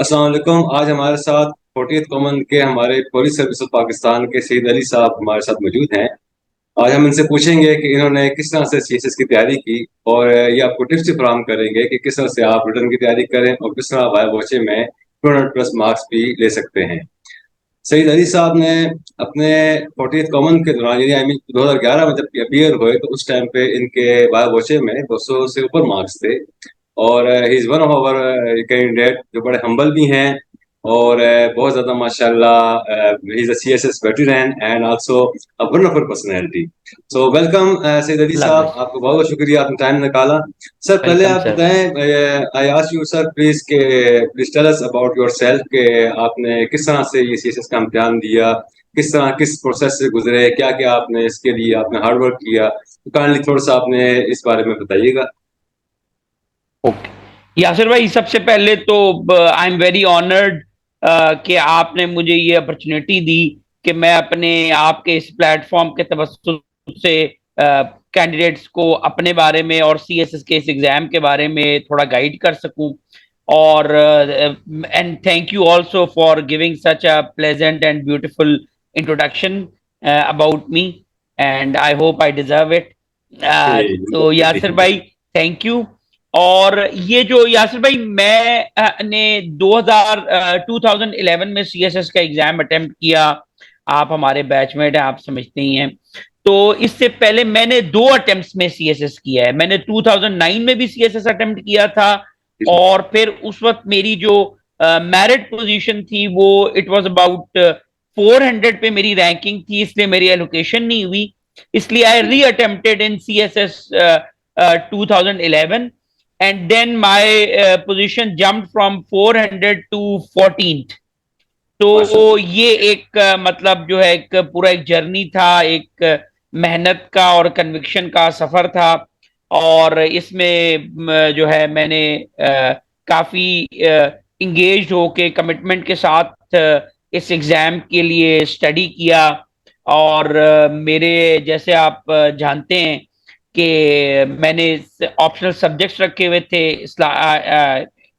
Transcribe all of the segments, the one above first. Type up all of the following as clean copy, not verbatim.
السلام علیکم. آج ہمارے ساتھ 40th کامن کے ہمارے پولیس سروس آف پاکستان کے سید علی صاحب ہمارے ساتھ موجود ہیں. آج ہم ان سے پوچھیں گے کہ انہوں نے کس طرح سے سی ایس ایس کی تیاری کی، اور یہ آپ کو ٹپس فراہم کریں گے کہ کس طرح سے آپ ریٹرن کی تیاری کریں اور کس طرح وائب واچے میں 200+ مارکس بھی لے سکتے ہیں. سید علی صاحب نے اپنے 40th کامن کے دوران، یعنی 2011 میں جب اپیئر ہوئے تو اس ٹائم پہ ان کے وائب واچے میں 200 سے اوپر مارکس تھے. اور he is one of our candidate جو بڑے ہمبل بھی ہیں، اور بہت زیادہ ماشاء اللہ he is a C S S veteran and also wonderful personality. So welcome Syed Ali Allah Sahib, Hafiz. آپ کو بہت بہت شکریہ، آپ نے ٹائم نکالا. سر پہلے ویلکم آپ سر. بتائیں، I ask you sir please کہ please tell us about yourself, کہ آپ نے کس طرح سے یہ سی ایس ایس کا امتحان دیا، کس طرح کس پروسیس سے گزرے، کیا کیا آپ نے اس کے لیے آپ نے ہارڈ ورک کیا. کائنڈلی تھوڑا سا آپ نے اس بارے میں بتائیے گا. اوکے یاسر بھائی، سب سے پہلے تو آئی ایم ویری آنرڈ کہ آپ نے مجھے یہ اپرچونیٹی دی کہ میں اپنے آپ کے اس پلیٹ فارم کے توسط سے کینڈیڈیٹس کو اپنے بارے میں اور سی ایس ایس کے اس ایگزام کے بارے میں تھوڑا گائیڈ کر سکوں. اور and thank you also for giving such a pleasant and beautiful introduction about me, and I hope I deserve it. تو یاسر بھائی، تھینک یو. اور یہ جو یاسر بھائی، میں نے 2011 میں سی ایس ایس کا ایگزام اٹمپٹ کیا. آپ ہمارے بیچ میٹ ہیں، آپ سمجھتے ہی ہیں. تو اس سے پہلے میں نے 2 اٹمپٹس میں سی ایس ایس کیا ہے. میں نے 2009 میں بھی سی ایس ایس اٹمپٹ کیا تھا، اور پھر اس وقت میری جو میرٹ پوزیشن تھی وہ اٹ واز اباؤٹ 400 پہ میری رینکنگ تھی، اس لیے میری ایلوکیشن نہیں ہوئی. اس لیے I reattempted in C S S 2011. And then my position jumped from 400 to 14th. تو ماشاء اللہ. یہ ایک مطلب جو ہے ایک پورا ایک جرنی تھا، ایک محنت کا اور کنوکشن کا سفر تھا. اور اس میں جو ہے میں نے کافی انگیجڈ ہو کے کمٹمنٹ کے ساتھ اس ایگزام کے لیے اسٹڈی کیا. اور میرے جیسے آپ جانتے ہیں کہ میں نے آپشنل سبجیکٹس رکھے ہوئے تھے.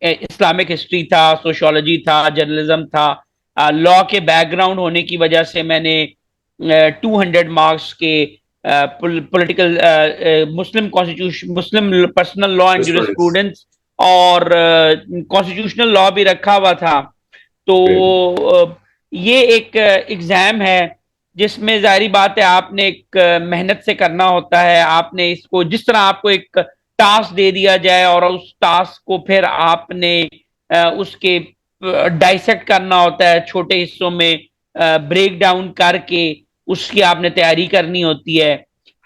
اسلامک ہسٹری تھا، سوشولوجی تھا، جرنلزم تھا. لا کے بیک گراؤنڈ ہونے کی وجہ سے میں نے 200 مارکس کے political Muslim constitution, Muslim personal law and jurisprudence اور کانسٹیٹیوشنل لا بھی رکھا ہوا تھا. تو یہ ایک ایگزام ہے جس میں ظاہری بات ہے آپ نے ایک محنت سے کرنا ہوتا ہے. آپ نے اس کو جس طرح آپ کو ایک ٹاسک دے دیا جائے اور اس ٹاسک کو پھر آپ نے اس کے ڈائسیکٹ کرنا ہوتا ہے، چھوٹے حصوں میں بریک ڈاؤن کر کے اس کی آپ نے تیاری کرنی ہوتی ہے.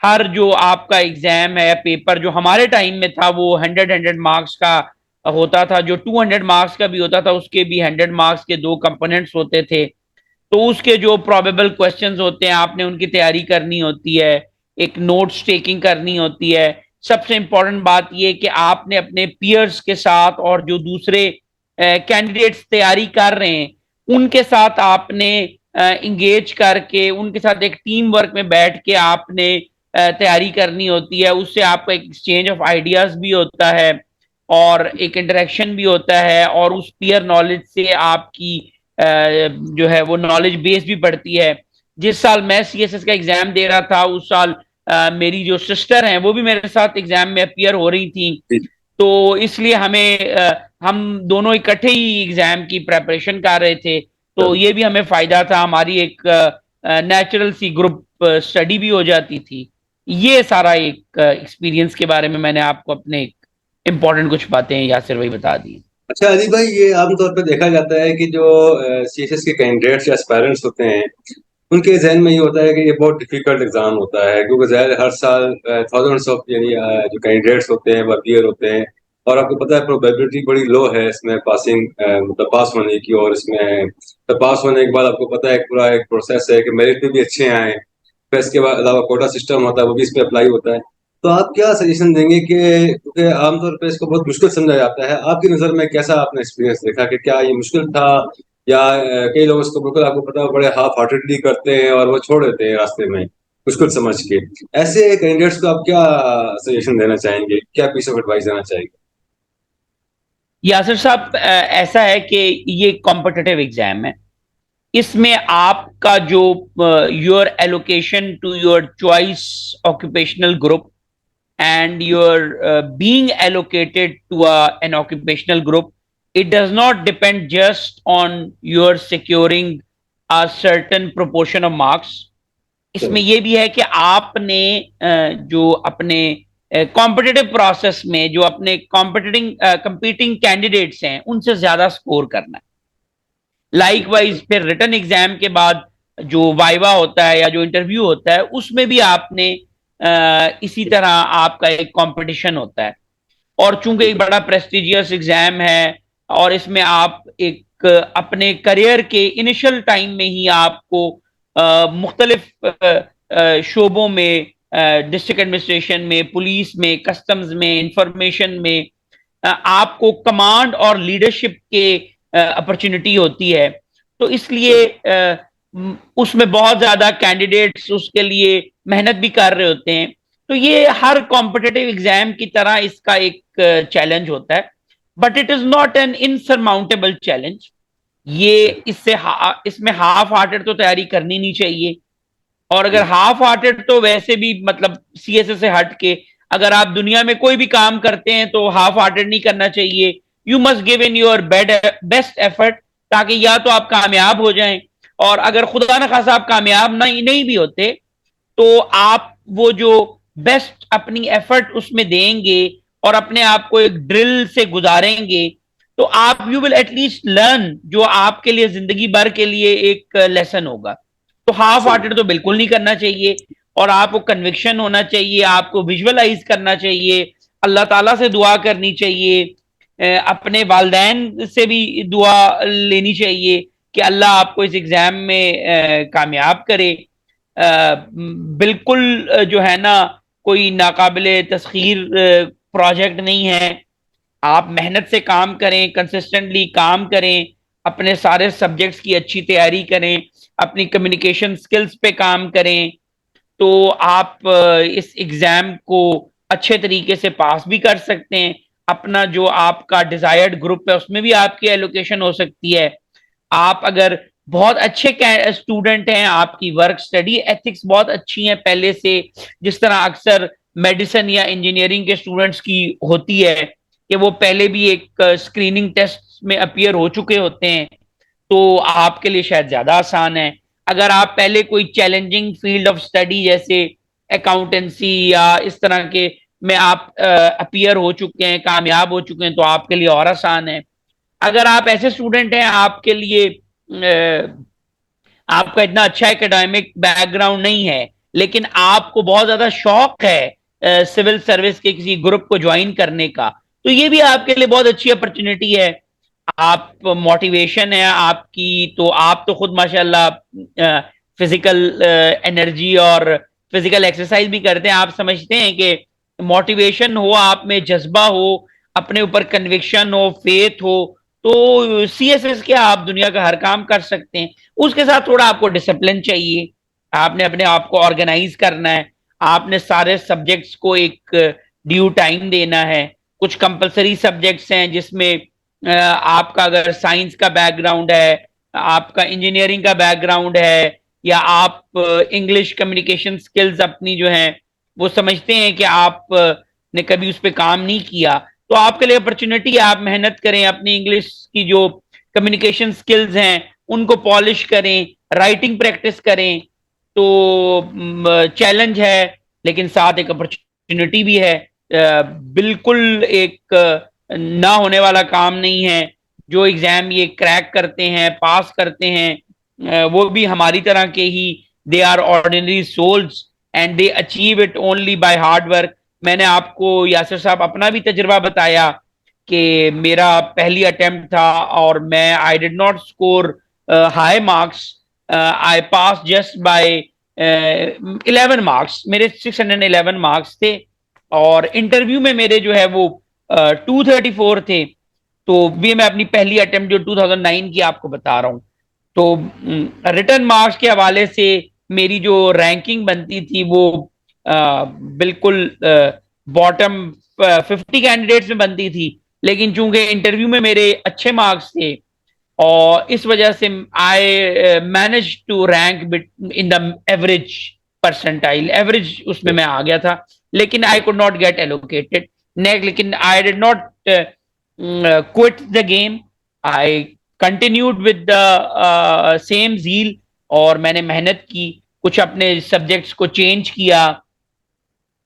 ہر جو آپ کا ایگزام ہے، پیپر جو ہمارے ٹائم میں تھا وہ 100 مارکس کا ہوتا تھا. جو 200 مارکس کا بھی ہوتا تھا اس کے بھی 100 مارکس کے 2 کمپوننٹس ہوتے تھے. تو اس کے جو پرابیبل کوشچنز ہوتے ہیں آپ نے ان کی تیاری کرنی ہوتی ہے، ایک نوٹس ٹیکنگ کرنی ہوتی ہے. سب سے امپورٹنٹ بات یہ کہ آپ نے اپنے پیئرز کے ساتھ اور جو دوسرے کینڈیڈیٹس تیاری کر رہے ہیں ان کے ساتھ آپ نے انگیج کر کے ان کے ساتھ ایک ٹیم ورک میں بیٹھ کے آپ نے تیاری کرنی ہوتی ہے. اس سے آپ کا ایک ایکسچینج آف آئیڈیاز بھی ہوتا ہے اور ایک انٹریکشن بھی ہوتا ہے، اور اس پیئر نالج سے آپ کی جو ہے وہ نالج بیس بھی بڑھتی ہے. جس سال میں سی ایس ایس کا ایگزام دے رہا تھا اس سال میری جو سسٹر ہیں وہ بھی میرے ساتھ ایگزام میں اپیئر ہو رہی تھیں. تو اس لیے ہم دونوں اکٹھے ہی ایگزام کی پریپریشن کر رہے تھے. تو یہ بھی ہمیں فائدہ تھا، ہماری ایک نیچرل سی گروپ اسٹڈی بھی ہو جاتی تھی. یہ سارا ایک ایکسپیرینس کے بارے میں نے آپ کو اپنے امپورٹنٹ کچھ باتیں یاسر بھائی بتا دی. اچھا علی بھائی، یہ عام طور پہ دیکھا جاتا ہے کہ جو سی ایس ایس کے کینڈیڈیٹس یا اسپائرنٹس ہوتے ہیں ان کے ذہن میں یہ ہوتا ہے کہ یہ بہت ڈیفیکلٹ ایگزام ہوتا ہے، کیونکہ ظاہر ہر سال تھاؤزنڈس آف یعنی جو کینڈیڈیٹس ہوتے ہیں وہ اپیئر ہوتے ہیں، اور آپ کو پتہ ہے پروبیبلٹی بڑی لو ہے اس میں پاسنگ مطلب پاس ہونے کی. اور اس میں پاس ہونے کے بعد آپ کو پتہ ہے پورا ایک پروسیس ہے کہ میرٹ پہ بھی اچھے آئیں، پھر اس کے بعد علاوہ کوٹا سسٹم ہوتا ہے وہ بھی اس پہ اپلائی ہوتا ہے. تو آپ کیا سجیشن دیں گے کہ کیونکہ عام طور پہ اس کو بہت مشکل سمجھا جاتا ہے، آپ کی نظر میں کیسا آپ نے ایکسپیرینس دیکھا کہ کیا یہ مشکل تھا، یا کئی لوگ اس کو بالکل آپ کو پتا بڑے ہاف ہارٹیڈلی کرتے ہیں اور وہ چھوڑ دیتے ہیں راستے میں مشکل سمجھ کے؟ ایسے کینڈیڈیٹس کو آپ کیا سجیشن دینا چاہیں گے، کیا پیس آف ایڈوائس دینا چاہیں گے؟ یاسر صاحب ایسا ہے کہ یہ کمپٹیٹیو ایگزام ہے. اس میں آپ کا جو your allocation to your choice occupational group and your being allocated to an occupational group, it does not depend just on your securing a certain proportion of marks. اس میں یہ بھی ہے کہ آپ نے جو اپنے کمپٹیٹو پروسیس میں جو اپنے کمپیٹنگ کینڈیڈیٹس ہیں ان سے زیادہ سکور کرنا ہے. لائک وائز پھر ریٹن ایگزام کے بعد جو وائوا ہوتا ہے یا جو انٹرویو ہوتا ہے اس میں بھی آپ نے اسی طرح آپ کا ایک کمپٹیشن ہوتا ہے. اور چونکہ ایک بڑا پریسٹیجیس ایگزام ہے اور اس میں آپ ایک اپنے کریئر کے انیشل ٹائم میں ہی آپ کو مختلف شعبوں میں ڈسٹرکٹ ایڈمنسٹریشن میں، پولیس میں، کسٹمز میں، انفارمیشن میں آپ کو کمانڈ اور لیڈرشپ کے اپرچونٹی ہوتی ہے. تو اس لیے اس میں بہت زیادہ کینڈیڈیٹس اس کے لیے محنت بھی کر رہے ہوتے ہیں. تو یہ ہر کمپٹیٹیو ایگزام کی طرح اس کا ایک چیلنج ہوتا ہے، but it is not an insurmountable challenge. یہ اس میں ہاف ہارٹیڈ تو تیاری کرنی نہیں چاہیے. اور اگر ہاف ہارٹیڈ تو ویسے بھی مطلب سی ایس ایس سے ہٹ کے اگر آپ دنیا میں کوئی بھی کام کرتے ہیں تو ہاف ہارٹیڈ نہیں کرنا چاہیے. You must give in your best effort تاکہ یا تو آپ کامیاب ہو جائیں، اور اگر خدا نخواستہ آپ کامیاب نہیں بھی ہوتے تو آپ وہ جو بیسٹ اپنی ایفرٹ اس میں دیں گے اور اپنے آپ کو ایک ڈرل سے گزاریں گے تو آپ you will at least learn جو آپ کے لیے زندگی بھر کے لیے ایک لیسن ہوگا. تو ہاف ہارٹیڈ تو بالکل نہیں کرنا چاہیے، اور آپ کو کنوکشن ہونا چاہیے، آپ کو ویژولائز کرنا چاہیے، اللہ تعالیٰ سے دعا کرنی چاہیے، اپنے والدین سے بھی دعا لینی چاہیے کہ اللہ آپ کو اس ایگزام میں کامیاب کرے. بالکل جو ہے نا کوئی ناقابل تسخیر پروجیکٹ نہیں ہے. آپ محنت سے کام کریں، کنسسٹنٹلی کام کریں، اپنے سارے سبجیکٹس کی اچھی تیاری کریں، اپنی کمیونیکیشن سکلز پہ کام کریں، تو آپ اس ایگزام کو اچھے طریقے سے پاس بھی کر سکتے ہیں. اپنا جو آپ کا ڈیزائرڈ گروپ ہے اس میں بھی آپ کی ایلوکیشن ہو سکتی ہے. آپ اگر بہت اچھے اسٹوڈنٹ ہیں، آپ کی ورک اسٹڈی ایتھکس بہت اچھی ہیں پہلے سے، جس طرح اکثر میڈیسن یا انجینئرنگ کے اسٹوڈنٹس کی ہوتی ہے کہ وہ پہلے بھی ایک اسکریننگ ٹیسٹ میں اپیئر ہو چکے ہوتے ہیں، تو آپ کے لیے شاید زیادہ آسان ہے. اگر آپ پہلے کوئی چیلنجنگ فیلڈ آف اسٹڈی جیسے اکاؤنٹنسی یا اس طرح کے میں آپ اپیئر ہو چکے ہیں، کامیاب ہو چکے ہیں، تو آپ کے لیے اور آسان ہے. اگر آپ ایسے اسٹوڈنٹ ہیں آپ کے لیے آپ کا اتنا اچھا اکیڈیمک بیک گراؤنڈ نہیں ہے لیکن آپ کو بہت زیادہ شوق ہے سول سروس کے کسی گروپ کو جوائن کرنے کا، تو یہ بھی آپ کے لیے بہت اچھی اپرچونٹی ہے. آپ موٹیویشن ہے آپ کی، تو آپ تو خود ماشاءاللہ فزیکل انرجی اور فزیکل ایکسرسائز بھی کرتے ہیں. آپ سمجھتے ہیں کہ موٹیویشن ہو آپ میں، جذبہ ہو، اپنے اوپر کنوکشن ہو، فیتھ ہو، تو سی ایس ایس کے آپ دنیا کا ہر کام کر سکتے ہیں. اس کے ساتھ تھوڑا آپ کو ڈسپلن چاہیے، آپ نے اپنے آپ کو آرگنائز کرنا ہے، آپ نے سارے سبجیکٹس کو ایک ڈیو ٹائم دینا ہے. کچھ کمپلسری سبجیکٹس ہیں جس میں آپ کا اگر سائنس کا بیک گراؤنڈ ہے، آپ کا انجینئرنگ کا بیک گراؤنڈ ہے، یا آپ انگلش کمیونیکیشن سکلز اپنی جو ہیں وہ سمجھتے ہیں کہ آپ نے کبھی اس پہ کام نہیں کیا، تو آپ کے لیے اپرچونٹی ہے. آپ محنت کریں، اپنی انگلش کی جو کمیونیکیشن سکلز ہیں ان کو پالش کریں، رائٹنگ پریکٹس کریں. تو چیلنج ہے لیکن ساتھ ایک اپرچونٹی بھی ہے. بالکل ایک نہ ہونے والا کام نہیں ہے. جو ایگزام یہ کریک کرتے ہیں، پاس کرتے ہیں، وہ بھی ہماری طرح کے ہی they are ordinary souls and they achieve it only by hard work. میں نے آپ کو یاسر صاحب اپنا بھی تجربہ بتایا کہ میرا پہلی اٹیمپٹ تھا اور میں I did not score high marks. I pass just by 11 marks. میرے 611 مارکس تھے اور انٹرویو میں میرے جو ہے وہ 234 تھے. تو بھی میں اپنی پہلی اٹیمپٹ جو 2009 کی آپ کو بتا رہا ہوں. تو ریٹرن مارکس کے حوالے سے میری جو رینکنگ بنتی تھی وہ بالکل باٹم 50 کینڈیڈیٹس میں بنتی تھی. لیکن چونکہ انٹرویو میں میرے اچھے مارکس تھے اور اس وجہ سے I manage to rank in the average percentile, average اس میں آ گیا تھا، لیکن I could not get allocated next. لیکن I did not quit the game, I continued with the same zeal, اور میں نے محنت کی، کچھ اپنے سبجیکٹس کو چینج کیا.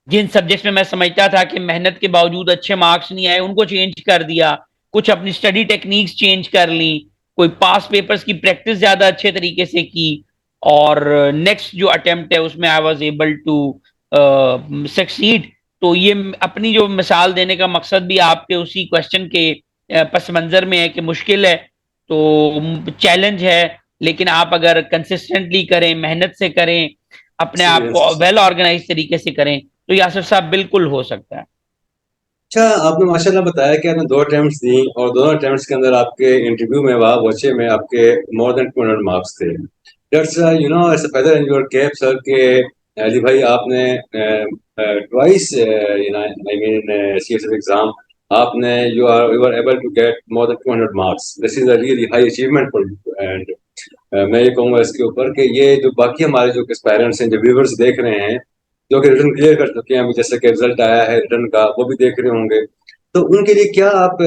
جن سبجیکٹس میں سمجھتا تھا کہ محنت کے باوجود اچھے مارکس نہیں آئے ان کو چینج کر دیا، کچھ اپنی اسٹڈی ٹیکنیکس چینج کر لی، کوئی پاس پیپرز کی پریکٹس زیادہ اچھے طریقے سے کی، اور نیکسٹ جو اٹیمپٹ ہے اس میں I was able to succeed. تو یہ اپنی جو مثال دینے کا مقصد بھی آپ کے اسی کوشچن کے پس منظر میں ہے کہ مشکل ہے تو چیلنج ہے، لیکن آپ اگر کنسسٹنٹلی کریں، محنت سے کریں، اپنے آپ کو ویل آرگنائز طریقے سے کریں تو یاسر صاحب بالکل ہو سکتا ہے. اچھا، آپ نے ماشاء اللہ بتایا کہ آپ نے 2 اٹیمپٹس دی اور دونوں اٹیمپٹس کے اندر آپ کے انٹرویو میں وہاں بچے میں آپ کے مور دین 200 مارکس تھے. That's you know as a feather in your cap sir کہ علی بھائی آپ نے twice I mean C S S exam آپ نے you are able to get more than 200 marks. This is a really high achievement for you. And میں یہ کہوں گا اس کے اوپر کہ یہ جو باقی ہمارے جو پیرنٹس ہیں، جو ویورس دیکھ رہے ہیں، جو کہ ریٹرن کلیئر کر چکے ہیں، جیسے کہ رزلٹ آیا ہے ریٹرن کا وہ بھی دیکھ رہے ہوں گے، تو ان کے لیے کیا آپ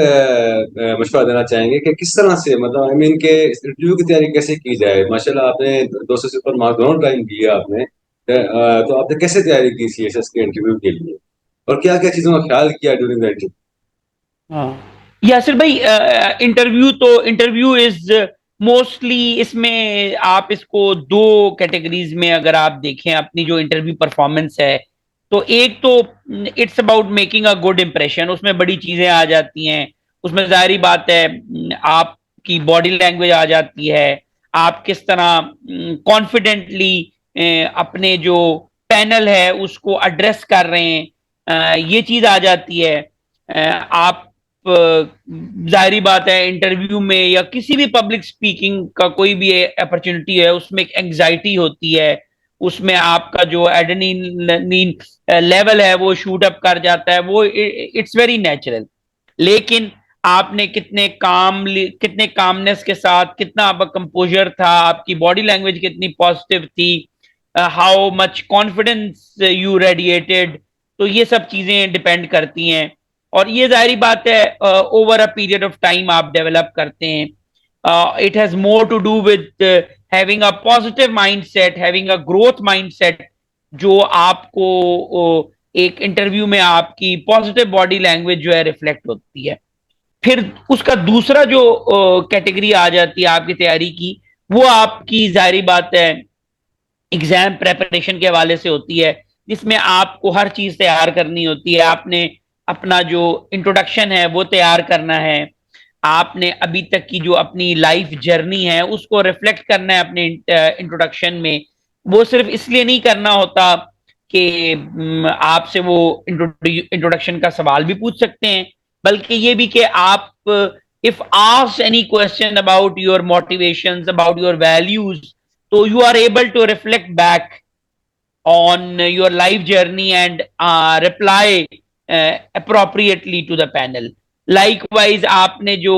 مشورہ دینا چاہیں گے کہ کس طرح سے مطلب آئی مین کہ انٹرویو کی تیاری کیسے کی جائے؟ ماشاء اللہ آپ نے 200 سے اوپر مارکس دونوں ٹائم کیا آپ نے، تو آپ نے کیسے تیاری کی سی ایس ایس کے انٹرویو کے لیے اور کیا کیا چیزوں کا خیال کیا ڈیورنگ دا انٹرویو؟ ہاں یاسر بھائی، انٹرویو از موسٹلی، اس میں آپ اس کو دو کیٹیگریز میں اگر آپ دیکھیں اپنی جو انٹرویو پرفارمنس ہے، تو ایک تو it's about making a good impression, اس میں بڑی چیزیں آ جاتی ہیں، اس میں ظاہری بات ہے آپ کی باڈی لینگویج آ جاتی ہے، آپ کس طرح کانفیڈنٹلی اپنے جو پینل ہے اس کو ایڈریس کر رہے ہیں، یہ چیز آ جاتی ہے. آپ ظاہری بات ہے انٹرویو میں یا کسی بھی پبلک اسپیکنگ کا کوئی بھی اپرچونٹی ہے اس میں ایک انگزائٹی ہوتی ہے، اس میں آپ کا جو ایڈرینالین لیول ہے وہ شوٹ اپ کر جاتا ہے، وہ اٹس ویری نیچرل. لیکن آپ نے کتنے کامنس کے ساتھ، کتنا آپ کا کمپوزر تھا، آپ کی باڈی لینگویج کتنی پازیٹیو تھی، ہاؤ مچ کانفیڈنس یو ریڈیٹڈ، تو یہ سب چیزیں ڈپینڈ کرتی ہیں. اور یہ ظاہری بات ہے over a period of time آپ ڈیولپ کرتے ہیں. It has more to do with having a positive mindset, having a growth mindset, جو آپ کو ایک انٹرویو میں آپ کی پازیٹیو باڈی لینگویج جو ہے ریفلیکٹ ہوتی ہے. پھر اس کا دوسرا جو کیٹیگری آ جاتی ہے آپ کی تیاری کی، وہ آپ کی ظاہری بات ہے ایگزام پریپریشن کے حوالے سے ہوتی ہے، جس میں آپ کو ہر چیز تیار کرنی ہوتی ہے. آپ نے اپنا جو انٹروڈکشن ہے وہ تیار کرنا ہے، آپ نے ابھی تک کی جو اپنی لائف جرنی ہے اس کو ریفلیکٹ کرنا ہے اپنے انٹروڈکشن میں. وہ صرف اس لیے نہیں کرنا ہوتا کہ آپ سے وہ انٹروڈکشن کا سوال بھی پوچھ سکتے ہیں، بلکہ یہ بھی کہ آپ if asked any question about your motivations, about your values, so you are able to reflect back on your life journey and reply appropriately to the panel. Likewise آپ نے جو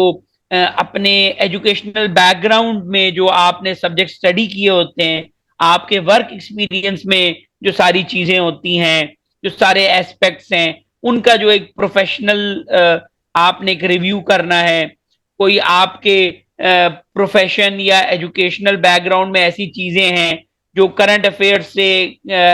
اپنے ایجوکیشنل بیک گراؤنڈ میں جو آپ نے subject study کیے ہوتے ہیں، آپ کے ورک ایکسپیرینس میں جو ساری چیزیں ہوتی ہیں، جو سارے ایسپیکٹس ہیں، ان کا جو ایک پروفیشنل آپ نے ایک ریویو کرنا ہے. کوئی آپ کے پروفیشن یا ایجوکیشنل بیک گراؤنڈ میں ایسی چیزیں ہیں جو کرنٹ افیئر سے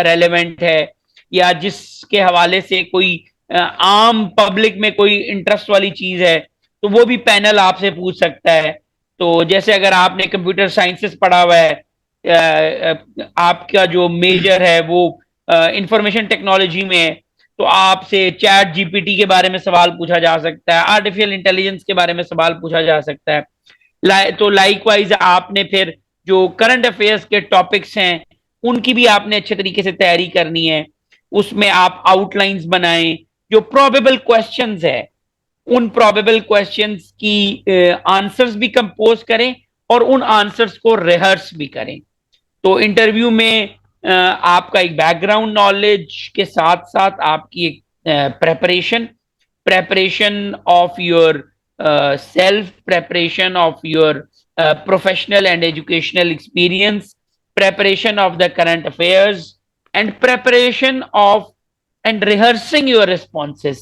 ریلیونٹ ہے، یا جس کے حوالے سے کوئی عام پبلک میں کوئی انٹرسٹ والی چیز ہے، تو وہ بھی پینل آپ سے پوچھ سکتا ہے. تو جیسے اگر آپ نے کمپیوٹر سائنسز پڑھا ہوا ہے، آپ کا جو میجر ہے وہ انفارمیشن ٹیکنالوجی میں ہے، تو آپ سے چیٹ جی پی ٹی کے بارے میں سوال پوچھا جا سکتا ہے، آرٹیفیشل انٹیلیجنس کے بارے میں سوال پوچھا جا سکتا ہے. تو لائک وائز آپ نے پھر جو کرنٹ افیئرس کے ٹاپکس ہیں ان کی بھی آپ نے اچھے طریقے سے تیاری کرنی ہے. اس میں آپ آؤٹ لائنز بنائیں، جو پروبیبل کوشچنز ہے ان پروبیبل کوشچنز کی آنسرز بھی کمپوز کریں اور ان آنسرز کو ریہرس بھی کریں. تو انٹرویو میں آپ کا ایک بیک گراؤنڈ نالج کے ساتھ ساتھ آپ کی ایک preparation preparation of your self, preparation of your professional and educational experience, preparation of the current affairs, and preparation of and rehearsing your responses.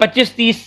25-30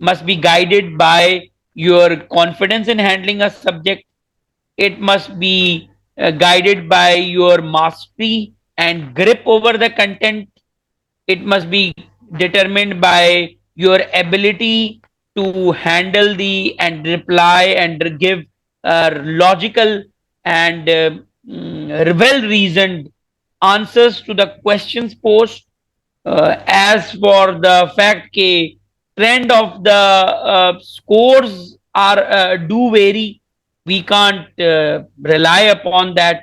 must be guided by your confidence in handling a subject. It must be guided by your mastery and grip over the content. It must be determined by your ability to handle the and reply and give logical and well reasoned answers to the questions posed. As for the fact that trend of the scores are do vary, we can't rely upon that.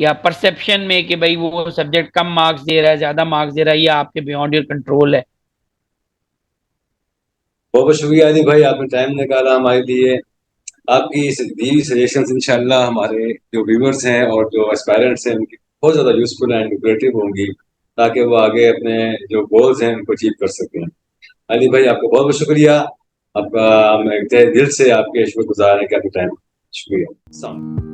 یا perception میں کہ بھائی وہ subject کم marks دے رہا ہے زیادہ marks دے رہا ہے، یہ آپ کے بیونڈ یور کنٹرول ہے؟ بہت بہت شکریہ علی بھائی، آپ نے ٹائم نکالا ہمارے لیے. آپ کی دی سجیشنز انشاءاللہ ہمارے جو ویورز ہیں اور جو اسپائرنٹس ہیں ان کی بہت زیادہ یوزفل اینڈ لوکریٹو ہوں گی، تاکہ وہ آگے اپنے جو گولز ہیں ان کو اچیو کر سکیں. علی بھائی آپ کو بہت بہت شکریہ. آپ کا ہم دل سے آپ کے شکر گزار ہیں کہ آپ کے ٹائم. شکریہ. السلام علیکم.